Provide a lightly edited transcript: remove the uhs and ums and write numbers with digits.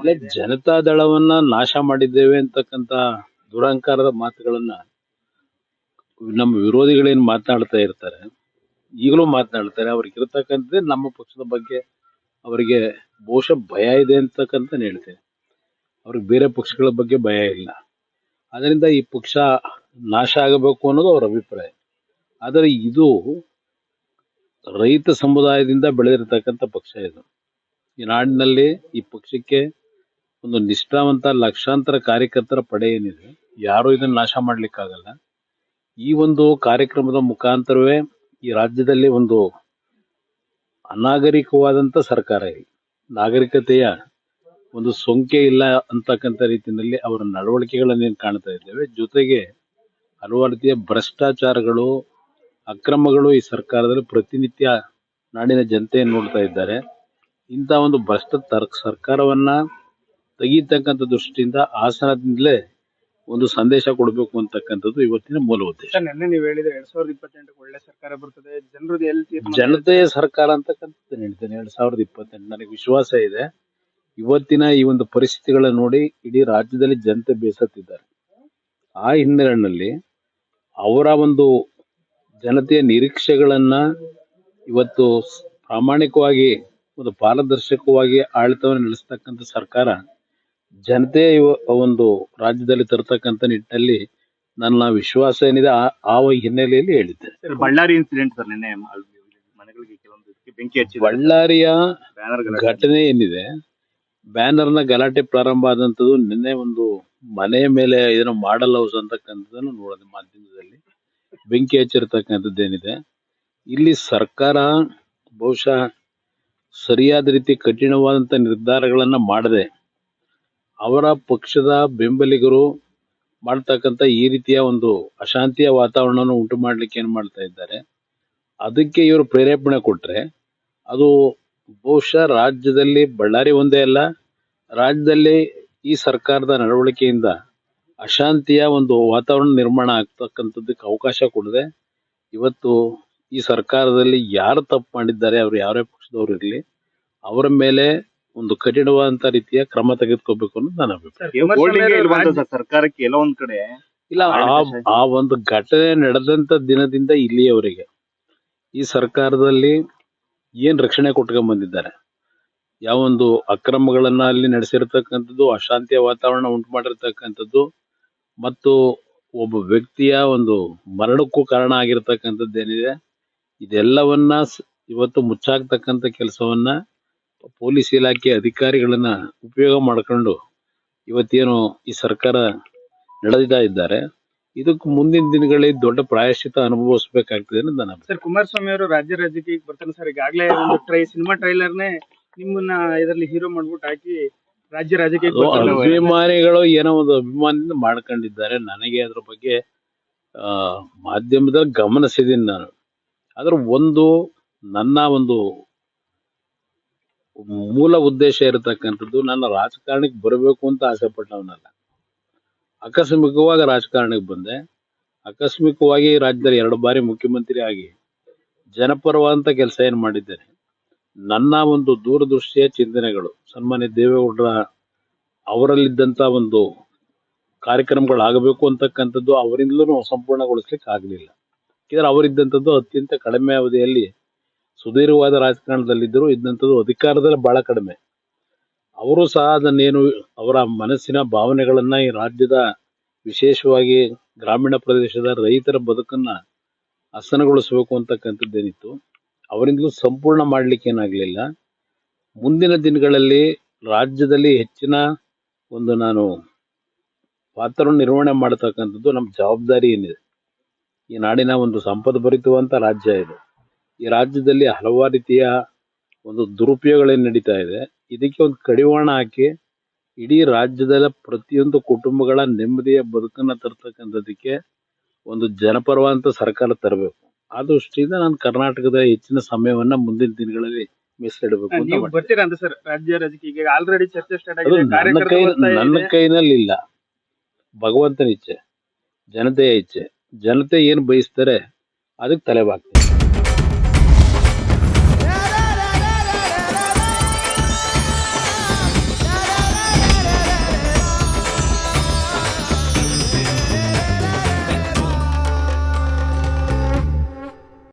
ಇಲ್ಲ, ಜನತಾ ದಳವನ್ನ ನಾಶ ಮಾಡಿದ್ದೇವೆ ಅಂತಕ್ಕಂತ ದುರಹಂಕಾರದ ಮಾತುಗಳನ್ನ ನಮ್ಮ ವಿರೋಧಿಗಳೇನ್ ಮಾತನಾಡ್ತಾ ಇರ್ತಾರೆ, ಈಗಲೂ ಮಾತನಾಡ್ತಾರೆ. ಅವ್ರಿಗೆ ಇರತಕ್ಕಂಥದ್ದೇ ನಮ್ಮ ಪಕ್ಷದ ಬಗ್ಗೆ ಅವರಿಗೆ ಬಹುಶಃ ಭಯ ಇದೆ ಅಂತಕ್ಕಂತ ಹೇಳ್ತೇನೆ. ಅವ್ರಿಗೆ ಬೇರೆ ಪಕ್ಷಗಳ ಬಗ್ಗೆ ಭಯ ಇಲ್ಲ. ಅದರಿಂದ ಈ ಪಕ್ಷ ನಾಶ ಆಗಬೇಕು ಅನ್ನೋದು ಅವರ ಅಭಿಪ್ರಾಯ. ಆದರೆ ಇದು ರೈತ ಸಮುದಾಯದಿಂದ ಬೆಳೆದಿರ್ತಕ್ಕಂಥ ಪಕ್ಷ. ಇದು ಈ ನಾಡಿನಲ್ಲಿ ಈ ಪಕ್ಷಕ್ಕೆ ಒಂದು ನಿಷ್ಠಾವಂತ ಲಕ್ಷಾಂತರ ಕಾರ್ಯಕರ್ತರ ಪಡೆ ಏನಿದೆ, ಯಾರು ಇದನ್ನ ನಾಶ ಮಾಡ್ಲಿಕ್ಕಾಗಲ್ಲ. ಈ ಒಂದು ಕಾರ್ಯಕ್ರಮದ ಮುಖಾಂತರವೇ ಈ ರಾಜ್ಯದಲ್ಲಿ ಒಂದು ಅನಾಗರಿಕವಾದಂತ ಸರ್ಕಾರ, ನಾಗರಿಕತೆಯ ಒಂದು ಸೋಂಕೆ ಇಲ್ಲ ಅಂತಕ್ಕಂಥ ರೀತಿಯಲ್ಲಿ ಅವರ ನಡವಳಿಕೆಗಳನ್ನೇನು ಕಾಣ್ತಾ ಇದ್ದೇವೆ. ಜೊತೆಗೆ ಹಲವಾರು ರೀತಿಯ ಭ್ರಷ್ಟಾಚಾರಗಳು, ಅಕ್ರಮಗಳು ಈ ಸರ್ಕಾರದಲ್ಲಿ ಪ್ರತಿನಿತ್ಯ ನಾಡಿನ ಜನತೆಯನ್ನು ನೋಡ್ತಾ ಇದ್ದಾರೆ. ಇಂಥ ಒಂದು ಭ್ರಷ್ಟ ಸರ್ಕಾರವನ್ನ ತೆಗೀತಕ್ಕಂಥ ದೃಷ್ಟಿಯಿಂದ ಹಾಸನದಿಂದಲೇ ಒಂದು ಸಂದೇಶ ಕೊಡಬೇಕು ಅಂತಕ್ಕಂಥದ್ದು ಇವತ್ತಿನ ಮೂಲ ಉದ್ದೇಶ. ನಿನ್ನೆ ನೀವು ಹೇಳಿದ್ರೆ 2028 ಒಳ್ಳೆ ಸರ್ಕಾರ ಬರ್ತದೆ, ಜನರದ್ದು ಎಲ್ಲಿ ಜನತೆಯ ಸರ್ಕಾರ ಅಂತಕ್ಕಂಥದ್ದು ಹೇಳ್ತೇನೆ. 2028 ನನಗೆ ವಿಶ್ವಾಸ ಇದೆ. ಇವತ್ತಿನ ಈ ಒಂದು ಪರಿಸ್ಥಿತಿಗಳನ್ನ ನೋಡಿ ಇಡೀ ರಾಜ್ಯದಲ್ಲಿ ಜನತೆ ಬೇಸತ್ತಿದ್ದಾರೆ. ಆ ಹಿನ್ನೆಲೆಯಲ್ಲಿ ಅವರ ಒಂದು ಜನತೆಯ ನಿರೀಕ್ಷೆಗಳನ್ನ ಇವತ್ತು ಪ್ರಾಮಾಣಿಕವಾಗಿ ಒಂದು ಪಾರದರ್ಶಕವಾಗಿ ಆಡಳಿತವನ್ನು ನಡೆಸ್ತಕ್ಕಂಥ ಸರ್ಕಾರ ಜನತೆಯ ಒಂದು ರಾಜ್ಯದಲ್ಲಿ ತರತಕ್ಕಂಥ ನಿಟ್ಟಿನಲ್ಲಿ ನನ್ನ ವಿಶ್ವಾಸ ಏನಿದೆ ಆ ಹಿನ್ನೆಲೆಯಲ್ಲಿ ಹೇಳಿದ್ದೆ. ಬಳ್ಳಾರಿ ಇನ್ಸಿಡೆಂಟ್ ಸರ್, ನಿನ್ನೆ ಮನೆಗಳಿಗೆ ಕೆಲವೊಂದು ಬೆಂಕಿ ಹಚ್ಚಿ ಬಳ್ಳಾರಿಯ ಘಟನೆ ಏನಿದೆ, ಬ್ಯಾನರ್ನ ಗಲಾಟೆ ಪ್ರಾರಂಭ ಆದಂತದ್ದು ನಿನ್ನೆ ಒಂದು ಮನೆಯ ಮೇಲೆ ಏನೋ ಮಾಡಲ್ ಹೌಸ್ ಅಂತಕ್ಕಂಥದ್ದನ್ನು ನೋಡಿದೆ ಮಾಧ್ಯಮದಲ್ಲಿ. ಬೆಂಕಿ ಹಚ್ಚಿರ್ತಕ್ಕಂಥದ್ದೇನಿದೆ, ಇಲ್ಲಿ ಸರ್ಕಾರ ಬಹುಶಃ ಸರಿಯಾದ ರೀತಿ ಕಠಿಣವಾದಂತ ನಿರ್ಧಾರಗಳನ್ನ ಮಾಡದೆ ಅವರ ಪಕ್ಷದ ಬೆಂಬಲಿಗರು ಮಾಡ್ತಕ್ಕಂಥ ಈ ರೀತಿಯ ಒಂದು ಅಶಾಂತಿಯ ವಾತಾವರಣವನ್ನು ಉಂಟು ಮಾಡ್ಲಿಕ್ಕೆ ಏನ್ ಮಾಡ್ತಾ ಇದ್ದಾರೆ, ಅದಕ್ಕೆ ಇವರು ಪ್ರೇರೇಪಣೆ ಕೊಟ್ರೆ ಅದು ಬಹುಶಃ ರಾಜ್ಯದಲ್ಲಿ ಬಳ್ಳಾರಿ ಒಂದೇ ಅಲ್ಲ, ರಾಜ್ಯದಲ್ಲಿ ಈ ಸರ್ಕಾರದ ನಡವಳಿಕೆಯಿಂದ ಅಶಾಂತಿಯ ಒಂದು ವಾತಾವರಣ ನಿರ್ಮಾಣ ಆಗ್ತಕ್ಕಂಥದ್ದಕ್ಕೆ ಅವಕಾಶ ಕೊಡದೆ ಇವತ್ತು ಈ ಸರ್ಕಾರದಲ್ಲಿ ಯಾರು ತಪ್ಪು ಮಾಡಿದ್ದಾರೆ, ಅವ್ರು ಯಾರೇ ಪಕ್ಷದವ್ರು ಇರಲಿ, ಅವರ ಮೇಲೆ ಒಂದು ಕಠಿಣವಾದಂತ ರೀತಿಯ ಕ್ರಮ ತೆಗೆದುಕೋಬೇಕು ಅನ್ನೋದು ನನ್ನ ಅಭಿಪ್ರಾಯ. ಸರ್ಕಾರಕ್ಕೆ ಎಲ್ಲ ಒಂದ್ ಕಡೆ ಇಲ್ಲ, ಆ ಒಂದು ಘಟನೆ ನಡೆದಂತ ದಿನದಿಂದ ಇಲ್ಲಿಯವರೆಗೆ ಈ ಸರ್ಕಾರದಲ್ಲಿ ಏನ್ ರಕ್ಷಣೆ ಕೊಟ್ಕೊಂಡ್ ಬಂದಿದ್ದಾರೆ, ಯಾವೊಂದು ಅಕ್ರಮಗಳನ್ನ ಅಲ್ಲಿ ನಡೆಸಿರ್ತಕ್ಕಂಥದ್ದು, ಅಶಾಂತಿಯ ವಾತಾವರಣ ಉಂಟು ಮಾಡಿರ್ತಕ್ಕಂಥದ್ದು ಮತ್ತು ಒಬ್ಬ ವ್ಯಕ್ತಿಯ ಒಂದು ಮರಣಕ್ಕೂ ಕಾರಣ ಆಗಿರ್ತಕ್ಕಂಥದ್ದೇನಿದೆ, ಇದೆಲ್ಲವನ್ನ ಇವತ್ತು ಮುಚ್ಚಾಕ್ತಕ್ಕಂಥ ಕೆಲಸವನ್ನ ಪೊಲೀಸ್ ಇಲಾಖೆ ಅಧಿಕಾರಿಗಳನ್ನ ಉಪಯೋಗ ಮಾಡ್ಕೊಂಡು ಇವತ್ತೇನು ಈ ಸರ್ಕಾರ ನಡೆದಿತಾ ಇದ್ದಾರೆ, ಇದಕ್ಕೆ ಮುಂದಿನ ದಿನಗಳಲ್ಲಿ ದೊಡ್ಡ ಪ್ರಾಯಶ್ಚಿತ ಅನುಭವಿಸಬೇಕಾಗ್ತದೆ ಅಂತ ನನ್ನ ಸರ್. ಕುಮಾರಸ್ವಾಮಿ ಅವರು ರಾಜಕೀಯಕ್ಕೆ ಬರ್ತಾನೆ ಸರ್. ಈಗಾಗಲೇ ಒಂದು ಸಿನಿಮಾ ಟ್ರೈಲರ್ನೇ ನಿಮ್ಮನ್ನ ಇದರಲ್ಲಿ ಹೀರೋ ಮಾಡ್ಬಿಟ್ಟು ಹಾಕಿ ರಾಜಕೀಯ ಅಭಿಮಾನಿಗಳು ಏನೋ ಒಂದು ಅಭಿಮಾನದಿಂದ ಮಾಡ್ಕೊಂಡಿದ್ದಾರೆ. ನನಗೆ ಅದ್ರ ಬಗ್ಗೆ ಮಾಧ್ಯಮದಲ್ಲಿ ಗಮನಿಸಿದ್ದೀನಿ ನಾನು. ಆದ್ರೆ ಒಂದು ನನ್ನ ಒಂದು ಮೂಲ ಉದ್ದೇಶ ಇರತಕ್ಕಂಥದ್ದು, ನನ್ನ ರಾಜಕಾರಣಕ್ಕೆ ಬರಬೇಕು ಅಂತ ಆಸೆ ಪಟ್ಟವನಲ್ಲ. ಆಕಸ್ಮಿಕವಾಗಿ ರಾಜಕಾರಣಕ್ಕೆ ಬಂದೆ. ಆಕಸ್ಮಿಕವಾಗಿ ರಾಜ್ಯದಲ್ಲಿ 2 ಬಾರಿ ಮುಖ್ಯಮಂತ್ರಿ ಆಗಿ ಜನಪರವಾದಂತ ಕೆಲಸ ಏನ್ ಮಾಡಿದ್ದೇನೆ. ನನ್ನ ಒಂದು ದೂರದೃಷ್ಟಿಯ ಚಿಂತನೆಗಳು ಸನ್ಮಾನ್ಯ ದೇವೇಗೌಡರ ಅವರಲ್ಲಿದ್ದಂತ ಒಂದು ಕಾರ್ಯಕ್ರಮಗಳಾಗಬೇಕು ಅಂತಕ್ಕಂಥದ್ದು ಅವರಿಂದಲೂ ಸಂಪೂರ್ಣಗೊಳಿಸ್ಲಿಕ್ಕೆ ಆಗ್ಲಿಲ್ಲ. ಯಾಕಂದ್ರೆ ಅವರಿದ್ದಂಥದ್ದು ಅತ್ಯಂತ ಕಡಿಮೆ ಅವಧಿಯಲ್ಲಿ ಸುದೀರ್ಘವಾದ ರಾಜಕಾರಣದಲ್ಲಿದ್ದರು, ಇದ್ದಂಥದ್ದು ಅಧಿಕಾರದಲ್ಲಿ ಬಹಳ ಕಡಿಮೆ. ಅವರು ಸಹ ಅದನ್ನೇನು ಅವರ ಮನಸ್ಸಿನ ಭಾವನೆಗಳನ್ನ ಈ ರಾಜ್ಯದ ವಿಶೇಷವಾಗಿ ಗ್ರಾಮೀಣ ಪ್ರದೇಶದ ರೈತರ ಬದುಕನ್ನ ಹಸನಗೊಳಿಸಬೇಕು ಅಂತಕ್ಕಂಥದ್ದೇನಿತ್ತು, ಅವರಿಂದಲೂ ಸಂಪೂರ್ಣ ಮಾಡ್ಲಿಕ್ಕೆ ಏನಾಗ್ಲಿಲ್ಲ. ಮುಂದಿನ ದಿನಗಳಲ್ಲಿ ರಾಜ್ಯದಲ್ಲಿ ಹೆಚ್ಚಿನ ಒಂದು ನಾನು ಪಾತ್ರವನ್ನು ನಿರ್ವಹಣೆ ಮಾಡತಕ್ಕಂಥದ್ದು ನಮ್ಮ ಜವಾಬ್ದಾರಿ ಏನಿದೆ. ಈ ನಾಡಿನ ಒಂದು ಸಂಪದ್ಭರಿತವಂತ ರಾಜ್ಯ ಇದು. ಈ ರಾಜ್ಯದಲ್ಲಿ ಹಲವಾರು ರೀತಿಯ ಒಂದು ದುರುಪಯೋಗಗಳೇನು ನಡೀತಾ ಇದೆ, ಇದಕ್ಕೆ ಒಂದು ಕಡಿವಾಣ ಹಾಕಿ ಇಡೀ ರಾಜ್ಯದ ಪ್ರತಿಯೊಂದು ಕುಟುಂಬಗಳ ನೆಮ್ಮದಿಯ ಬದುಕನ್ನ ತರ್ತಕ್ಕಂಥದಕ್ಕೆ ಒಂದು ಜನಪರವಾದಂತ ಸರ್ಕಾರ ತರಬೇಕು. ಆ ದೃಷ್ಟಿಯಿಂದ ನಾನು ಕರ್ನಾಟಕದ ಹೆಚ್ಚಿನ ಸಮಯವನ್ನ ಮುಂದಿನ ದಿನಗಳಲ್ಲಿ ಮೀಸಲಿಡಬೇಕು ಅಂತ ಬರ್ತೀರಾ ಅಂತ ಸರ್. ರಾಜ್ಯ ರಾಜಕೀಯ ಆಲ್ರೆಡಿ ಚರ್ಚೆ ಸ್ಟಾರ್ಟ್ ಆಗಿದೆ. ನನ್ನ ಕೈನಲ್ಲಿ ಇಲ್ಲ, ಭಗವಂತನ ಇಚ್ಛೆ, ಜನತೆಯ ಇಚ್ಛೆ. ಜನತೆ ಏನ್ ಬಯಸ್ತಾರೆ ಅದಕ್ಕೆ ತಲೆಬಾಗ್ತದೆ.